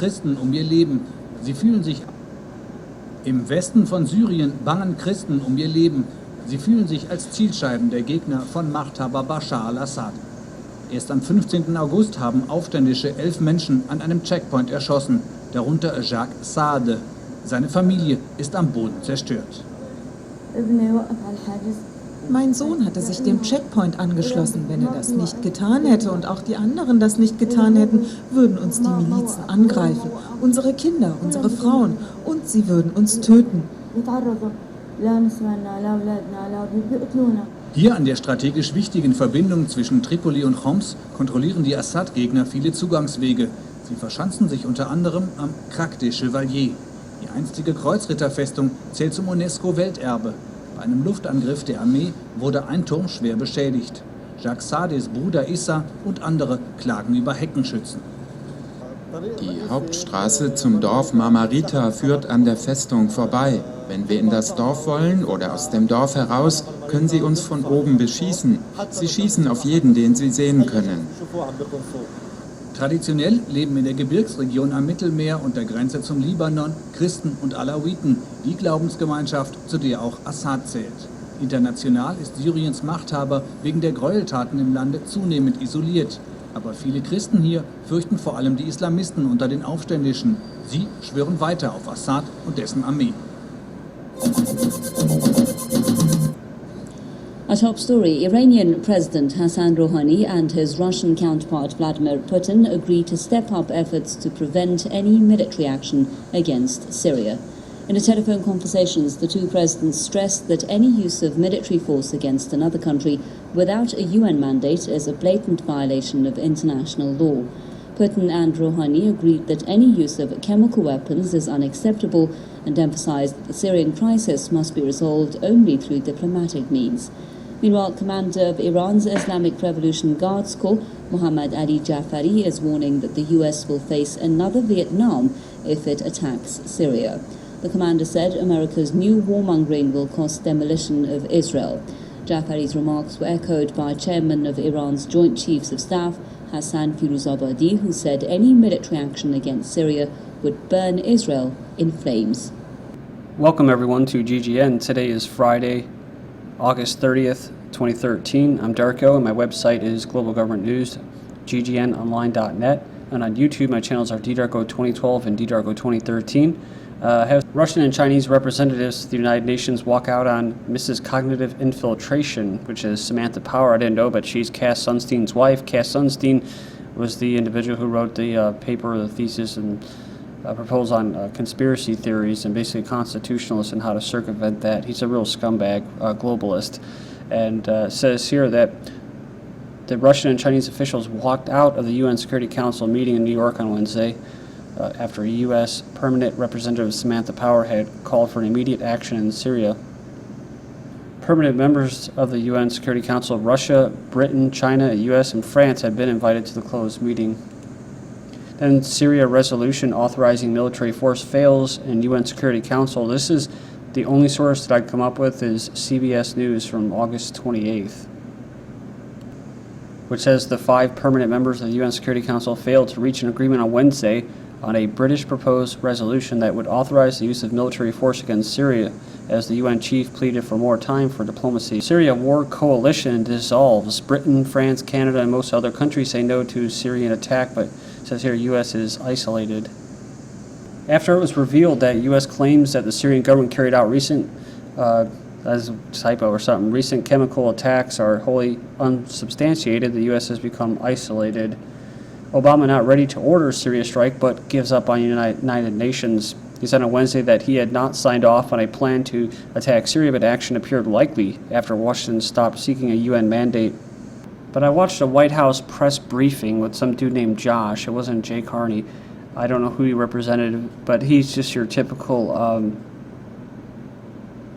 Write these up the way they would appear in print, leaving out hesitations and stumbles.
Christen um ihr Leben. Sie fühlen sich im Westen von Syrien bangen Christen um ihr Leben. Sie fühlen sich als Zielscheiben der Gegner von Machthaber Bashar al-Assad. Erst am 15. August haben Aufständische 11 Menschen an einem Checkpoint erschossen, darunter Jacques Saade. Seine Familie ist am Boden zerstört. Mein Sohn hatte sich dem Checkpoint angeschlossen. Wenn er das nicht getan hätte und auch die anderen das nicht getan hätten, würden uns die Milizen angreifen. Unsere Kinder, unsere Frauen, und sie würden uns töten. Hier an der strategisch wichtigen Verbindung zwischen Tripoli und Homs kontrollieren die Assad-Gegner viele Zugangswege. Sie verschanzen sich unter anderem am Crac des Chevaliers. Die einstige Kreuzritterfestung zählt zum UNESCO-Welterbe. Bei einem Luftangriff der Armee wurde ein Turm schwer beschädigt. Jacques Saades Bruder Issa und andere klagen über Heckenschützen. Die Hauptstraße zum Dorf Marmarita führt an der Festung vorbei. Wenn wir in das Dorf wollen oder aus dem Dorf heraus, können sie uns von oben beschießen. Sie schießen auf jeden, den sie sehen können. Traditionell leben in der Gebirgsregion am Mittelmeer und der Grenze zum Libanon Christen und Alawiten, die Glaubensgemeinschaft, zu der auch Assad zählt. International ist Syriens Machthaber wegen der Gräueltaten im Lande zunehmend isoliert. Aber viele Christen hier fürchten vor allem die Islamisten unter den Aufständischen. Sie schwören weiter auf Assad und dessen Armee. A top story, Iranian President Hassan Rouhani and his Russian counterpart Vladimir Putin agreed to step up efforts to prevent any military action against Syria. In a telephone conversations, the two presidents stressed that any use of military force against another country without a UN mandate is a blatant violation of international law. Putin and Rouhani agreed that any use of chemical weapons is unacceptable and emphasized that the Syrian crisis must be resolved only through diplomatic means. Meanwhile, commander of Iran's Islamic Revolution Guards Corps, Mohammad Ali Jafari, is warning that the US will face another Vietnam if it attacks Syria. The commander said America's new warmongering will cost demolition of Israel. Jafari's remarks were echoed by chairman of Iran's Joint Chiefs of Staff, Hassan Firuzabadi, who said any military action against Syria would burn Israel in flames. Welcome everyone to GGN. Today is Friday, August 30th, 2013. I'm Darko and my website is Global Government News, ggnonline.net. And on YouTube, my channels are ddarko2012 and ddarko2013. Have Russian and Chinese representatives to the United Nations walk out on Mrs. Cognitive Infiltration, which is Samantha Power. I didn't know, but she's Cass Sunstein's wife. Cass Sunstein was the individual who wrote the paper, the thesis, and proposal on conspiracy theories and basically constitutionalists and how to circumvent that. He's a real scumbag, globalist, and says here that the Russian and Chinese officials walked out of the UN Security Council meeting in New York on Wednesday after a U.S. permanent representative Samantha Power had called for an immediate action in Syria. Permanent members of the UN Security Council of Russia, Britain, China, U.S., and France had been invited to the closed meeting. Then Syria resolution authorizing military force fails in UN Security Council. This is the only source that I'd come up with is CBS News from August 28th, which says the 5 permanent members of the UN Security Council failed to reach an agreement on Wednesday on a British proposed resolution that would authorize the use of military force against Syria, as the UN chief pleaded for more time for diplomacy. Syria war coalition dissolves. Britain, France, Canada, and most other countries say no to Syrian attack, but it says here U.S. is isolated. After it was revealed that U.S. claims that the Syrian government carried out recent, as a typo or something, recent chemical attacks are wholly unsubstantiated, the U.S. has become isolated. Obama not ready to order a Syria strike, but gives up on United Nations. He said on Wednesday that he had not signed off on a plan to attack Syria, but action appeared likely after Washington stopped seeking a UN mandate. But I watched a White House press briefing with some dude named Josh. It wasn't Jay Carney. I don't know who he represented, but he's just your typical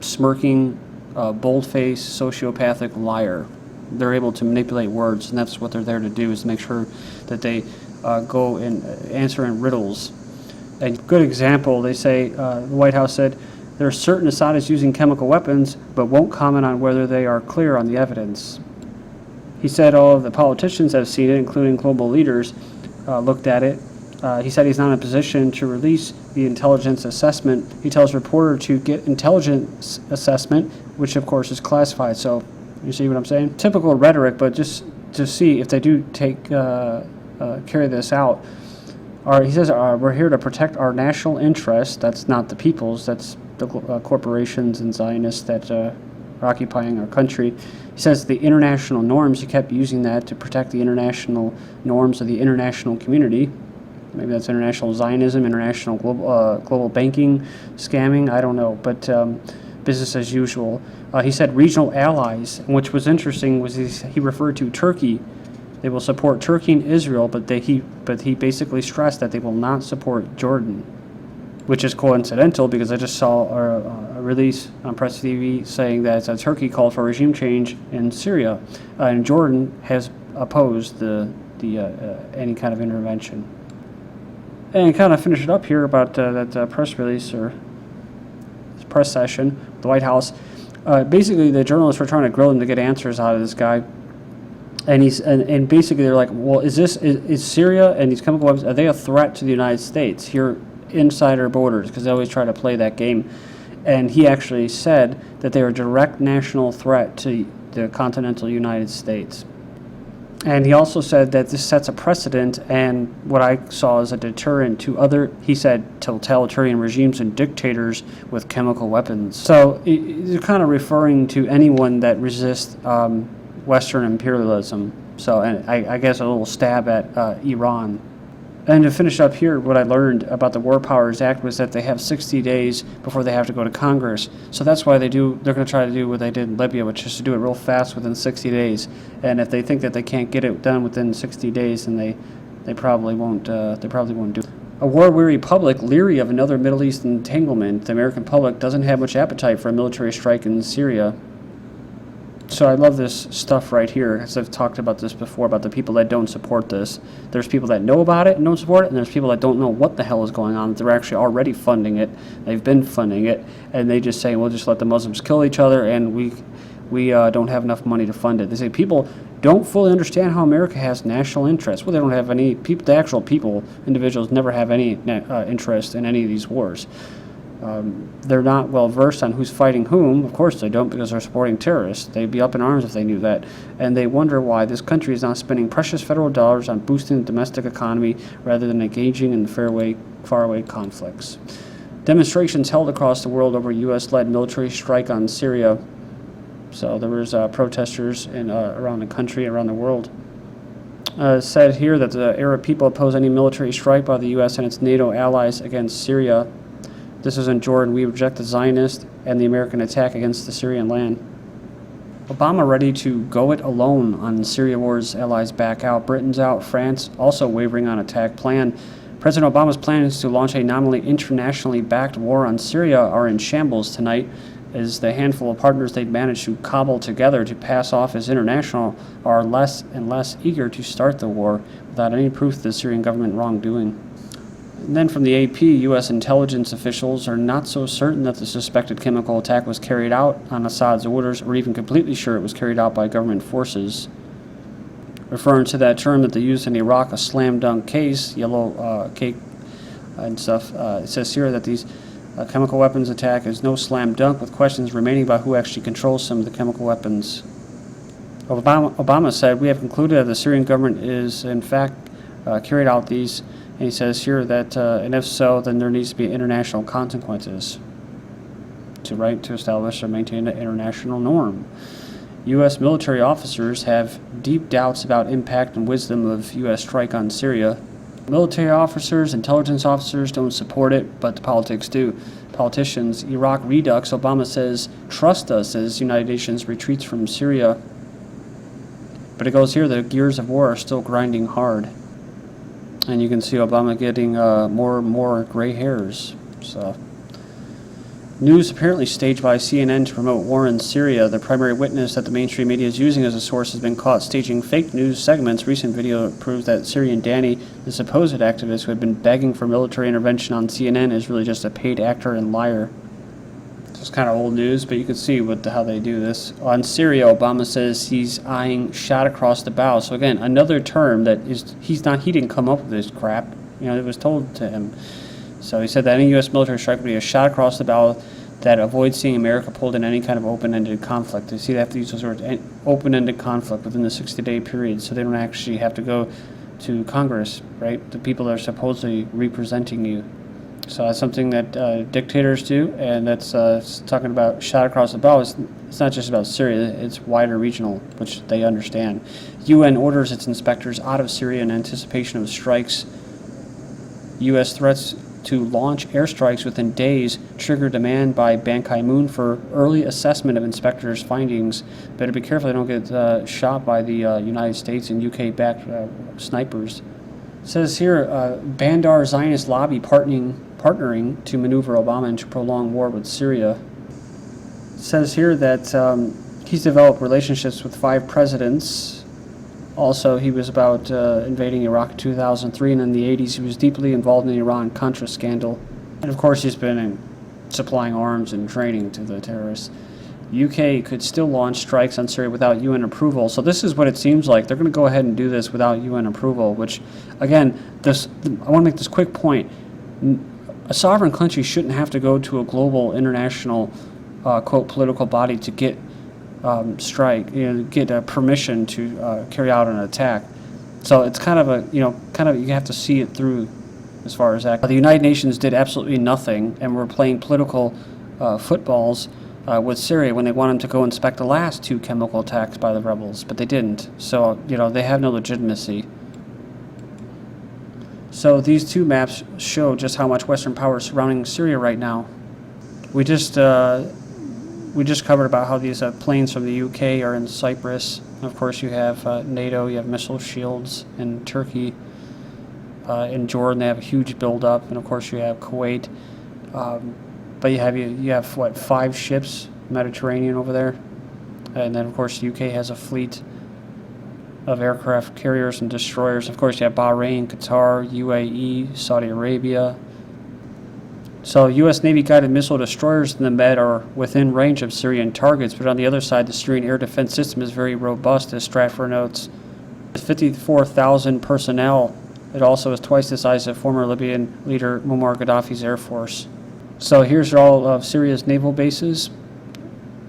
smirking, bold-faced, sociopathic liar. They're able to manipulate words, and that's what they're there to do, is to make sure that they go and answer in riddles. A good example, they say, the White House said, there are certain Assad is using chemical weapons, but won't comment on whether they are clear on the evidence. He said all of the politicians have seen it, including global leaders, looked at it, He said he's not in a position to release the intelligence assessment. He tells reporter to get intelligence assessment, which of course is classified. So you see what I'm saying? Typical rhetoric, but just to see if they do carry this out. He says, we're here to protect our national interests. That's not the people's. That's the corporations and Zionists that are occupying our country. He says the international norms, he kept using that to protect the international norms of the international community. Maybe that's international Zionism, international global banking, scamming, I don't know, but business as usual. He said regional allies, which was interesting, was he referred to Turkey. They will support Turkey and Israel, but he basically stressed that they will not support Jordan, which is coincidental because I just saw a release on Press TV saying that Turkey called for regime change in Syria, and Jordan has opposed any kind of intervention. And kind of finish it up here about that press release or press session, the White House. Basically, the journalists were trying to grill him to get answers out of this guy. And basically they're like, well, is Syria and these chemical weapons, are they a threat to the United States here inside our borders? Because they always try to play that game. And he actually said that they are a direct national threat to the continental United States. And he also said that this sets a precedent and what I saw as a deterrent to other, he said, totalitarian regimes and dictators with chemical weapons. So they're kind of referring to anyone that resists Western imperialism. So, and I guess a little stab at Iran. And to finish up here, what I learned about the War Powers Act was that they have 60 days before they have to go to Congress. So that's why they're going to try to do what they did in Libya, which is to do it real fast within 60 days. And if they think that they can't get it done within 60 days, then they probably won't do it. A war-weary public leery of another Middle East entanglement. The American public doesn't have much appetite for a military strike in Syria. So I love this stuff right here, as I've talked about this before, about the people that don't support this. There's people that know about it and don't support it, and there's people that don't know what the hell is going on. They're actually already funding it. They've been funding it, and they just say, we'll just let the Muslims kill each other, and we don't have enough money to fund it. They say people don't fully understand how America has national interests. Well, they don't have any, the actual people, individuals, never have any interest in any of these wars. They're not well versed on who's fighting whom. Of course they don't, because they're supporting terrorists. They'd be up in arms if they knew that. And they wonder why this country is not spending precious federal dollars on boosting the domestic economy rather than engaging in faraway conflicts. Demonstrations held across the world over U.S.-led military strike on Syria. So there was protesters around the country, around the world. Said here that the Arab people oppose any military strike by the U.S. and its NATO allies against Syria. This is in Jordan. We reject the Zionist and the American attack against the Syrian land. Obama ready to go it alone on Syria war's allies back out. Britain's out. France also wavering on attack plan. President Obama's plans to launch a nominally internationally backed war on Syria are in shambles tonight, as the handful of partners they'd managed to cobble together to pass off as international are less and less eager to start the war without any proof of the Syrian government wrongdoing. And then from the AP, U.S. intelligence officials are not so certain that the suspected chemical attack was carried out on Assad's orders, or even completely sure it was carried out by government forces. Referring to that term that they used in Iraq, a slam dunk case, yellow cake and stuff, it says here that these chemical weapons attack is no slam dunk, with questions remaining about who actually controls some of the chemical weapons. Obama said, we have concluded that the Syrian government is in fact carried out these. And he says here that, and if so, then there needs to be international consequences to establish or maintain an international norm. U.S. military officers have deep doubts about impact and wisdom of U.S. strike on Syria. Military officers, intelligence officers don't support it, but the politics do. Politicians, Iraq redux, Obama says, trust us as United Nations retreats from Syria. But it goes here, the gears of war are still grinding hard. And you can see Obama getting more and more gray hairs. So, news apparently staged by CNN to promote war in Syria. The primary witness that the mainstream media is using as a source has been caught staging fake news segments. Recent video proves that Syrian Danny, the supposed activist who had been begging for military intervention on CNN, is really just a paid actor and liar. It's kind of old news, but you can see how they do this. On Syria, Obama says he's eyeing shot across the bow. So again, another term that he didn't come up with this crap. It was told to him. So he said that any U.S. military strike would be a shot across the bow that avoids seeing America pulled in any kind of open-ended conflict. You see, they have to use those words, open-ended conflict within the 60-day period, so they don't actually have to go to Congress, right? The people that are supposedly representing you. So that's something that dictators do, and that's talking about shot across the bow. It's not just about Syria, it's wider regional, which they understand. UN orders its inspectors out of Syria in anticipation of strikes. U.S. threats to launch airstrikes within days trigger demand by Ban Ki-moon for early assessment of inspectors' findings. Better be careful they don't get shot by the United States and UK-backed snipers. It says here, Bandar Zionist lobby partnering to maneuver Obama into prolonged war with Syria. It says here that he's developed relationships with 5 presidents. Also, he was about invading Iraq in 2003, and in the 80s he was deeply involved in the Iran-Contra scandal. And of course he's been supplying arms and training to the terrorists. The UK could still launch strikes on Syria without UN approval. So this is what it seems like. They're going to go ahead and do this without UN approval, which, again, I want to make this quick point. A sovereign country shouldn't have to go to a global international, quote, political body to get get permission to carry out an attack. So it's kind of you have to see it through as far as that. The United Nations did absolutely nothing and were playing political footballs with Syria when they wanted them to go inspect the last 2 chemical attacks by the rebels, but they didn't. So, they have no legitimacy. So these 2 maps show just how much Western power is surrounding Syria right now. We just covered about how these planes from the UK are in Cyprus. Of course, you have NATO, you have missile shields in Turkey. In Jordan, they have a huge buildup, and of course, you have Kuwait. But you have what, 5 ships, Mediterranean over there, and then of course, the UK has a fleet of aircraft carriers and destroyers. Of course, you have Bahrain, Qatar, UAE, Saudi Arabia. So U.S. Navy-guided missile destroyers in the Med are within range of Syrian targets, but on the other side, the Syrian air defense system is very robust, as Stratfor notes. With 54,000 personnel, it also is twice the size of former Libyan leader Muammar Gaddafi's air force. So here's all of Syria's naval bases,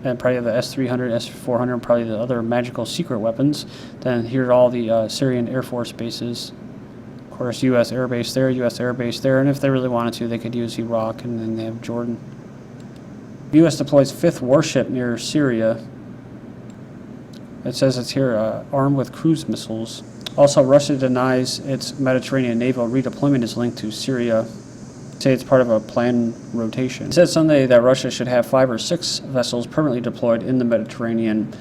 and probably the S-300, S-400, and probably the other magical secret weapons. Then here are all the Syrian Air Force bases. Of course, U.S. Air Base there, U.S. Air Base there, and if they really wanted to, they could use Iraq, and then they have Jordan. The U.S. deploys 5th warship near Syria. It says it's here, armed with cruise missiles. Also, Russia denies its Mediterranean naval redeployment is linked to Syria. Say it's part of a planned rotation. It said Sunday that Russia should have 5 or 6 vessels permanently deployed in the Mediterranean.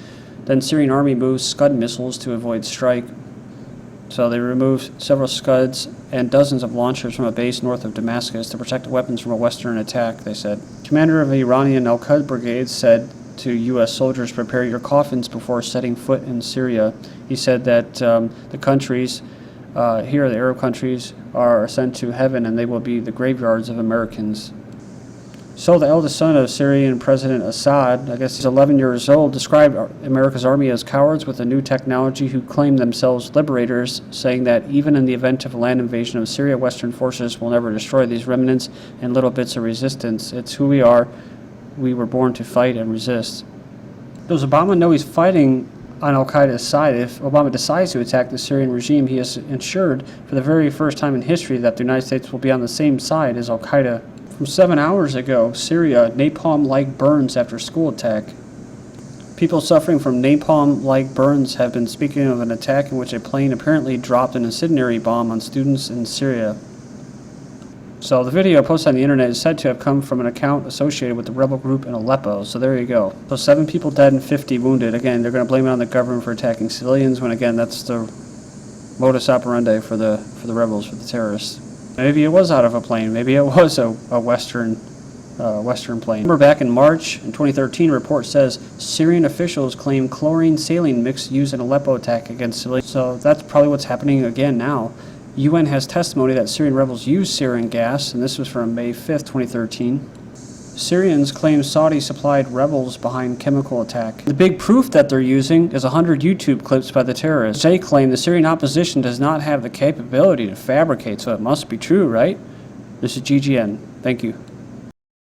Then Syrian army moves Scud missiles to avoid strike. So they removed several Scuds and dozens of launchers from a base north of Damascus to protect weapons from a Western attack, they said. Commander of the Iranian Al-Qud brigade said to U.S. soldiers, prepare your coffins before setting foot in Syria. He said that the countries, here the Arab countries, are sent to heaven and they will be the graveyards of Americans. So the eldest son of Syrian President Assad, I guess he's 11 years old, described America's army as cowards with a new technology who claim themselves liberators, saying that even in the event of a land invasion of Syria, Western forces will never destroy these remnants and little bits of resistance. It's who we are. We were born to fight and resist. Does Obama know he's fighting on al-Qaeda's side? If Obama decides to attack the Syrian regime, he has ensured for the very first time in history that the United States will be on the same side as al-Qaeda. From 7 hours ago, Syria, napalm-like burns after school attack. People suffering from napalm-like burns have been speaking of an attack in which a plane apparently dropped an incendiary bomb on students in Syria. So the video posted on the internet is said to have come from an account associated with the rebel group in Aleppo. So there you go. So 7 people dead and 50 wounded. Again, they're going to blame it on the government for attacking civilians, when again that's the modus operandi for the rebels, for the terrorists. Maybe it was out of a plane. Maybe it was a Western plane. Remember back in March in 2013, a report says Syrian officials claim chlorine saline mix used in Aleppo attack against civilians. So that's probably what's happening again now. UN has testimony that Syrian rebels used sarin gas, and this was from May 5th, 2013. Syrians claim Saudi supplied rebels behind chemical attack. The big proof that they're using is 100 YouTube clips by the terrorists. They claim the Syrian opposition does not have the capability to fabricate, so it must be true, right? This is GGN. Thank you.